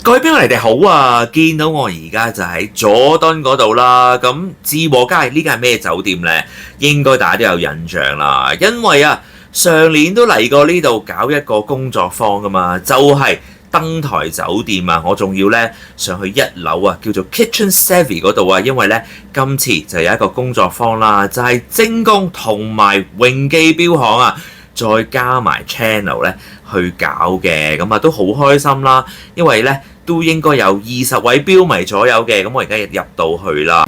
各位標迷你哋好啊！見到我而家就喺佐敦嗰度啦。咁志和街呢間係咩酒店呢？應該大家都有印象啦，因為啊上年都嚟過呢度搞一個工作坊噶嘛，就係登台酒店啊。我仲要呢上去1樓啊，叫做 Kitchen Savvy 嗰度啊，因為呢今次就有一個工作坊啦，就係精工同埋榮記錶行啊，再加埋 channel 咧去搞嘅，咁啊都好開心啦，因為咧都應該有20位標迷左右嘅，咁我而家入到去啦。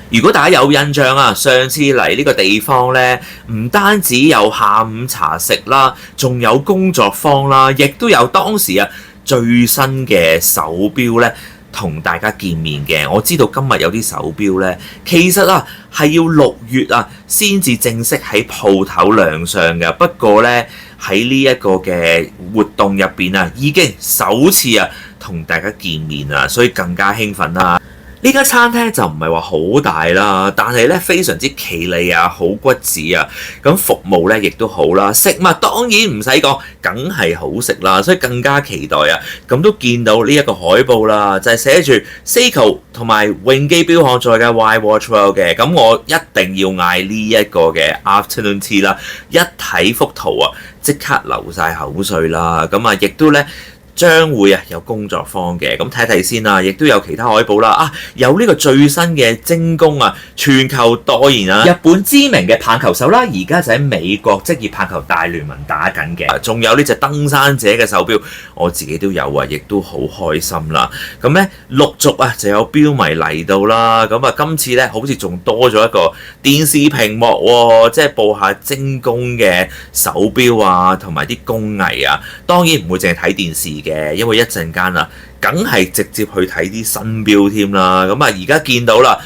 如果大家有印象啊，上次嚟呢個地方咧，唔單止有下午茶食啦，仲有工作坊啦，亦都有當時啊最新嘅手錶咧同大家見面嘅。我知道今日有啲手錶咧，其實啊係要6月啊先至正式喺鋪頭亮相嘅。不過咧喺呢一個嘅活動入邊啊，已經首次啊同大家見面啊，所以更加興奮啦。呢間餐廳就唔係話好大啦，但係咧非常之企理啊，好骨子啊，咁服務咧亦都好啦，食物當然唔使講，梗係好食啦，所以更加期待啊！咁都見到呢一個海報啦，就係寫住 Seiko 同埋榮記錶行再加 Why Watch Well 嘅，咁我一定要嗌呢一個嘅 Afternoon Tea 啦，一睇幅圖啊，即刻流晒口水啦，咁啊亦都咧將會啊有工作坊嘅，咁睇睇先啦，亦都有其他海報啦，有呢個最新嘅精工啊，全球代言啊，日本知名嘅棒球手啦，而家就喺美國職業棒球大聯盟打緊嘅，仲有呢隻登山者嘅手錶，我自己都有啊，亦都好開心啦。咁咧陸續啊就有標迷嚟到啦，咁啊今次咧好似仲多咗一個電視屏幕喎，即係播下精工嘅手錶啊，同埋啲工藝啊，當然唔會淨係睇電視嘅。因為一陣間啊，梗係直接去睇啲新錶添啦。咁啊，而家見到啦，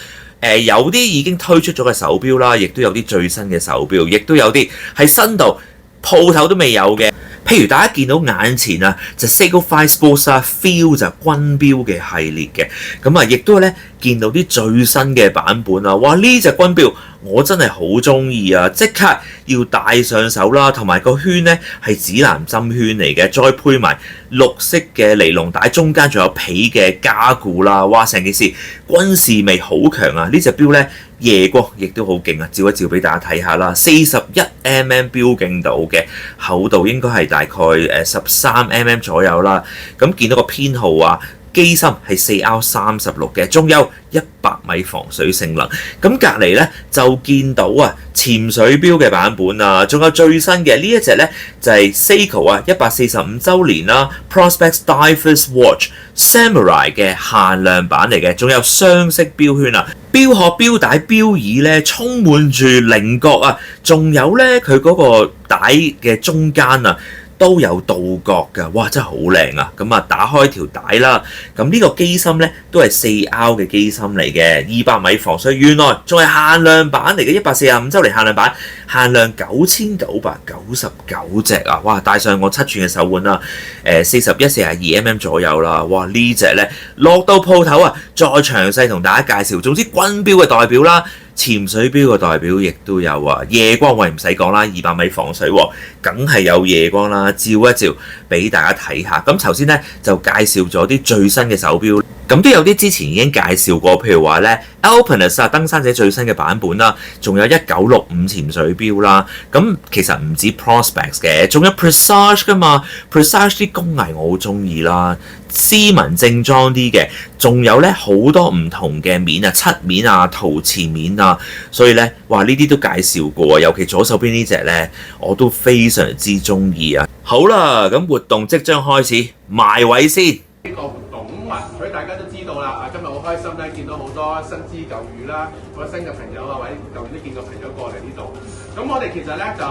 有啲已經推出咗嘅手錶啦，亦都有啲最新嘅手錶，亦都有啲喺新度鋪頭都未有嘅。譬如大家見到眼前啊，就 Seiko 5 Sports 啊 ，Feel 就軍錶嘅系列嘅。咁啊，亦都咧見到啲最新嘅版本啊，哇！呢隻軍錶我真係好中意啊，即刻要戴上手啦，同埋個圈咧係指南針圈嚟嘅，再配埋綠色嘅尼龍帶，中間仲有皮嘅加固啦，哇！成件事軍事味好強啊！呢隻錶咧夜光亦都好勁啊，照一照俾大家睇下啦，41mm 標徑度嘅厚度應該係大概13mm 左右啦。咁見到個編號啊，機芯係4R36嘅，仲有100米防水性能。咁隔離咧就見到啊潛水錶嘅版本啊，仲有最新嘅呢一隻咧就係 Seiko 啊145週年啦 Prospex Divers Watch Samurai 嘅限量版嚟嘅，仲有雙色錶圈啊，錶殼、錶帶、錶耳咧充滿住稜角啊，仲有咧佢嗰個帶嘅中間啊都有倒角㗎，哇！真係好靚啊！咁啊，打開條帶啦，咁呢個機芯咧都係4R 嘅機芯嚟嘅，200米防水，原來仲係限量版嚟嘅，145週年限量版，限量9999隻啊！哇！戴上我7寸嘅手腕啦，41-42mm 左右啦，哇！呢隻咧落到鋪頭啊，再詳細同大家介紹。總之軍錶嘅代表啦。潛水錶嘅代表亦都有啊，夜光位唔使講啦，200米防水喎，梗係有夜光啦，照一照俾大家睇下。咁頭先咧就介紹咗啲最新嘅手錶，咁都有啲之前已經介紹過，譬如話咧 Alpinist 啊登山者最新嘅版本啦，仲有1965潛水錶啦。咁其實唔止 Prospex 嘅，仲有 Presage 噶嘛 ，Presage 啲工藝我好中意啦。斯文正裝啲嘅，仲有咧好多唔同嘅面啊，漆面啊、陶瓷面啊，所以咧，哇呢啲都介紹過，尤其左手邊呢隻咧，我都非常之中意啊！好啦，咁活動即將開始，埋位先。呢個活動所以大家都知道啦。今日好開心咧，見到好多新知舊語啦，好多新嘅朋友啊，或者舊年都見過朋友過嚟呢度。咁我哋其實咧就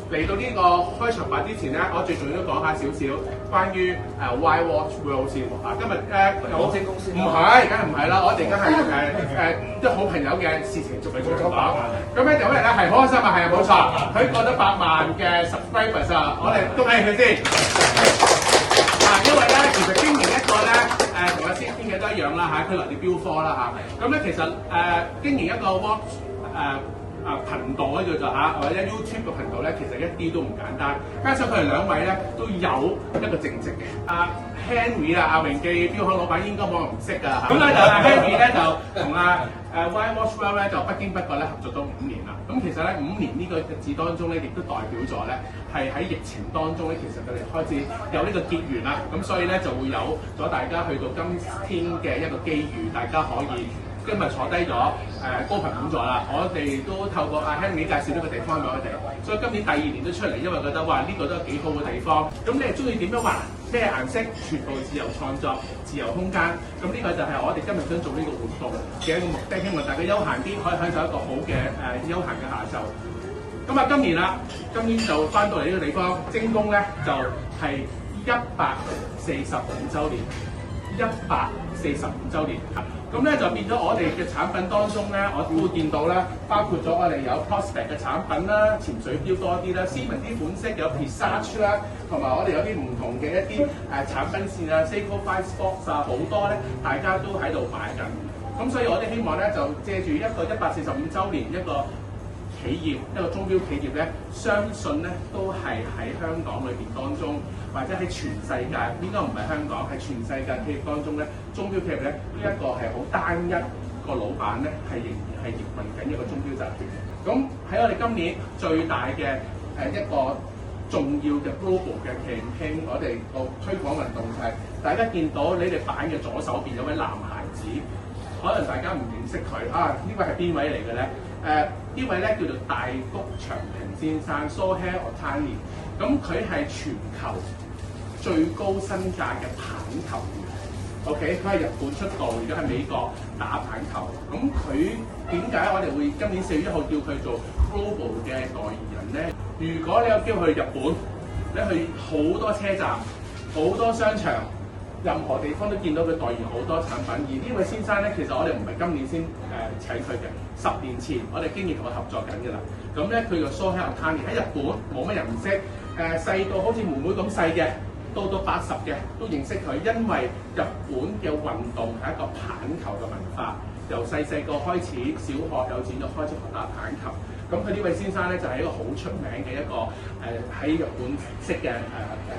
嚟到呢個開場白之前咧，我最重要都講下少少關於Why Watch Well 先啊。今日有精公司唔係，梗係唔係啦。我哋而家係啲好朋友嘅事情逐嚟講。咁咧有咩咧係好開心啊？係啊，冇錯，佢過咗100萬嘅 subscribers 啊，我哋恭喜佢先。因為咧，其實經營一個咧，同阿先傾嘅都一樣啦嚇，佢來自標科啦嚇。咁咧其實經營一個 watch 頻道咧叫做嚇，或者 YouTube 嘅頻道咧，其實一啲都唔簡單。加上佢哋兩位咧都有一個正職嘅。Henry 阿榮記錶行老闆應該冇人唔識㗎。咁咧就Henry 咧就同Y Watchwell 咧就不經不覺咧合作咗5年啦。咁其實咧5年呢個日子當中咧，亦都代表咗咧係喺疫情當中咧，其實佢哋開始有呢個結緣啦。咁所以咧就會有咗大家去到今天嘅一個機遇，大家可以今日坐低咗高頻講座啦。我哋都透過阿 Henry 介紹呢個地方俾我哋，所以今年第2年都出嚟，因為覺得哇呢個都係幾好嘅地方。咁你係中意點樣畫？咩顏色？全部自由創作、自由空間。咁呢個就係我哋今日想做呢個活動嘅一個目的，希望大家休閒啲，可以享受一個好嘅休閒嘅下晝。咁啊，今年啦，今年就翻到嚟呢個地方，精工咧就係145週年，145週年。咁咧就變咗我哋嘅產品當中咧，我都見到咧，包括咗我哋有 Prospect 嘅產品啦，潛水錶多啲啦，斯文啲款式有 Presage 啦，同埋我哋有啲唔同嘅一啲產品線啊 Seiko 5 Sports 啊，好多咧，大家都喺度買緊。咁所以我哋希望咧就借住一個145週年一個企業一個鐘錶企業咧，相信咧都係喺香港裏邊當中，或者喺全世界，應該唔係香港，係全世界企業當中咧，鐘錶企業咧呢一個係好單一個老闆咧，係仍然係營運緊一個鐘錶集團。咁喺我哋今年最大嘅一個重要嘅 global 嘅 campaign，我哋個推廣運動就係大家見到你哋擺嘅左手邊有位男孩子，可能大家唔認識佢啊，呢位係邊位嚟嘅咧？呢位咧叫做大谷翔平先生 Shohei Ohtani， 咁佢係全球最高身價嘅棒球員。OK， 佢喺日本出道，而家喺美國打棒球。咁佢點解我哋會今年4月1號叫佢做 Global 嘅代言人咧？如果你有機會去日本，你去好多車站、好多商場，任何地方都見到佢代言好多產品。而呢位先生咧，其實我哋唔係今年先請佢嘅，10年前我哋經已同佢合作緊嘅啦。咁咧佢個 Shohei Ohtani 喺日本冇乜人唔識，細到好似妹妹咁細嘅，到80嘅都認識佢，因為日本嘅運動係一個棒球嘅文化，由細個開始，小學、幼稚園就開始學打棒球。咁佢呢位先生咧就係一個好出名嘅一個喺日本識嘅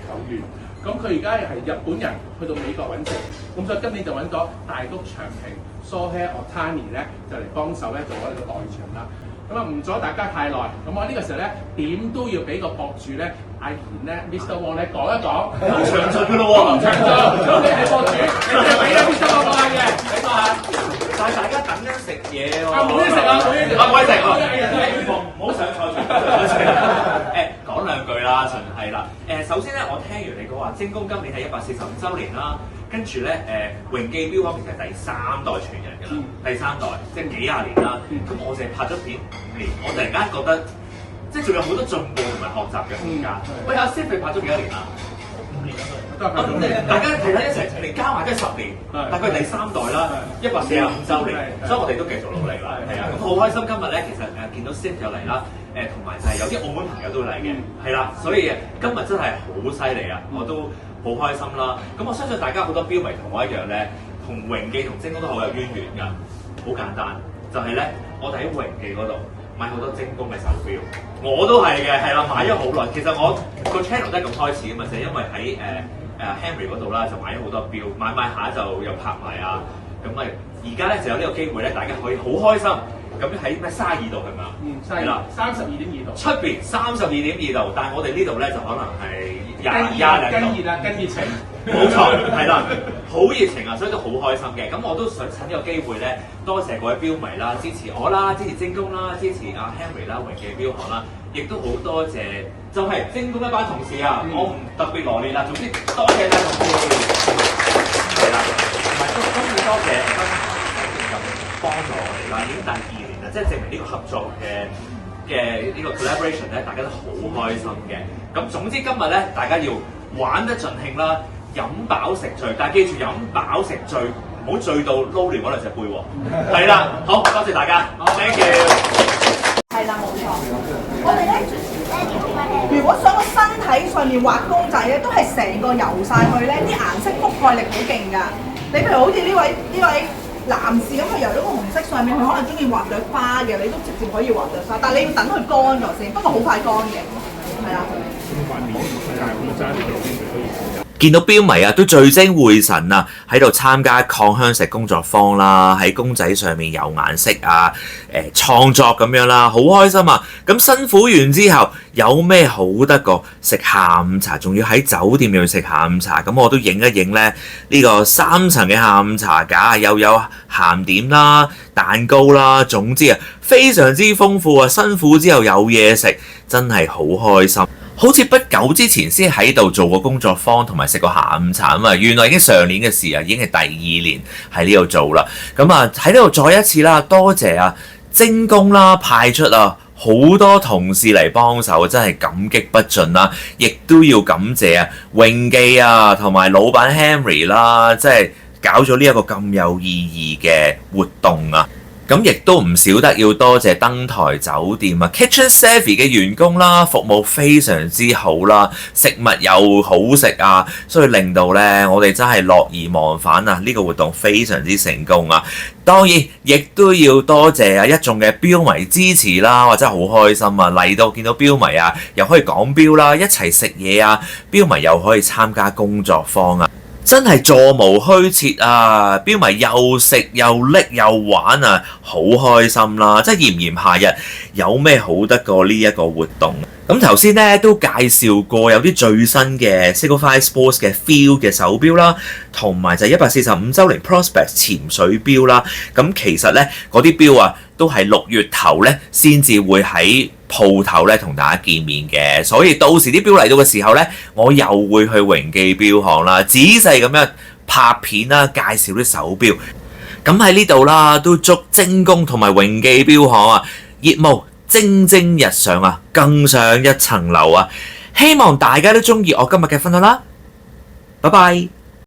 球員。咁佢而家係日本人去到美國揾食，咁所以今年就揾咗大谷翔平 Shohei Ohtani 咧就嚟幫手咧做我哋個代場啦。咁啊唔阻大家太耐，咁我呢個時候咧點都要俾個博主咧阿賢咧 Mr. Wong 咧講一講，好詳盡㗎咯喎，唔詳盡，咁你係博主，你就俾阿 Mr. Wong 講嘅，你講下。但係大家等緊食嘢喎，冇嘢食啊，冇嘢食，唔可以食喎，唔好上菜場。講兩句啦，純係啦。首先咧，我聽完你講話，精工今年係145週年啦，跟住咧榮記錶行其實係第3代傳人㗎啦，第3代即係幾廿年啦。咁我淨係拍咗片5年，我突然間覺得即係仲有好多進步同埋學習嘅空間。喂，阿 Sir 你拍咗幾多年啊？5年啦，大家睇睇一齊嚟加埋都係10年，大概第3代啦，145週年，所以我哋都繼續努力啦。係啊，咁好開心今日咧，其實見到 Sir 又嚟啦。同埋就係有啲澳門朋友都嚟嘅，係啦，所以今日真係好犀利啊！我都好開心啦。咁我相信大家好多標迷同我一樣咧，同榮記同精工都好有淵源㗎。好簡單，就係咧，我哋喺榮記嗰度買好多精工嘅手錶，我都係嘅，係啦，買咗好耐。其實我個 channel 都係咁開始㗎嘛，就係因為喺Henry 嗰度啦，就買咗好多錶，買下就又拍賣啊。咁咪而家咧就有呢個機會咧，大家可以好開心。咁喺咩32度係咪啊？係啦，32.2度。出邊32.2度，但係我哋呢度咧就可能係20度。更熱啦，更熱情。冇錯，係啦，好熱情啊，所以都好開心嘅。咁我都想趁呢個機會咧，多謝各位標迷啦，支持我啦，支持精工啦，支持阿 Henry 啦，榮記錶行啦，亦都好多謝，就係精工一班同事啊，我唔特別羅列啦，總之多謝晒同事。係啦，同埋都中意多謝分行咁幫助我哋啦，已經第2年啦，即係證明呢個合作嘅呢個 collaboration 咧，大家都好開心嘅。咁總之今日咧，大家要玩得盡興啦，飲飽食醉，但係記住飲飽食醉，唔好醉到撈亂嗰兩隻杯喎。係啦，好多謝大家，thank you。係啦，冇錯。我哋咧，如果想個身體上面畫公仔咧，都係成個油晒去咧，啲顏色覆蓋力好勁㗎。你譬如好似呢位男士咁佢由咗個紅色上面，佢可能中意畫朵花嘅，你都直接可以畫朵花，但係你要等佢乾咗先，不過好快乾嘅，係啊。見到標迷啊，都聚精會神啊，喺度參加抗香石工作坊啦，喺公仔上面有顏色啊，創作咁樣啦，好開心啊！咁辛苦完之後，有咩好得過食下午茶，仲要喺酒店入面食下午茶，咁我都影一影咧呢個3層嘅下午茶架，又有鹹點啦、蛋糕啦，總之啊非常之豐富啊！辛苦之後有嘢食，真係好開心。好似不久之前先喺度做過工作坊同埋食過下午茶啊嘛，原來已經上年嘅事啊，已經係第2年喺呢度做啦。咁啊喺呢度再一次啦，多謝啊精工啦派出啊好多同事嚟幫手，真係感激不盡啦。亦都要感謝啊榮記啊同埋老闆 Henry 啦，即係搞咗呢一個咁有意義嘅活動啊！咁亦都唔少得要多謝登台酒店啊 Kitchen Savvy 嘅員工啦，服務非常之好啦，食物又好食啊，所以令到呢我哋真係樂而忘返啊！呢個活動非常之成功啊！當然亦都要多謝啊一眾嘅標迷支持啦，我真係好開心啊！嚟到見到標迷啊，又可以講標啦，一齊食嘢啊，標迷又可以參加工作坊啊！真係座無虛設啊！標迷又食又拎又玩啊，好開心啦！即係炎炎夏日，有咩好得過呢一個活動？咁頭先咧都介紹過有啲最新嘅 Signified Sports 嘅 Feel 嘅手錶啦，同埋就係145週年 Prospect 潛水錶啦。咁其實咧嗰啲錶啊，都係6月頭咧先至會喺鋪頭咧同大家見面嘅，所以到時啲錶嚟到嘅時候咧，我又會去榮記錶行啦，仔細咁樣拍片啦，介紹啲手錶。咁喺呢度啦，都祝精工同埋榮記錶行啊，業務蒸蒸日上啊，更上一層樓啊！希望大家都中意我今日嘅分享啦，拜拜。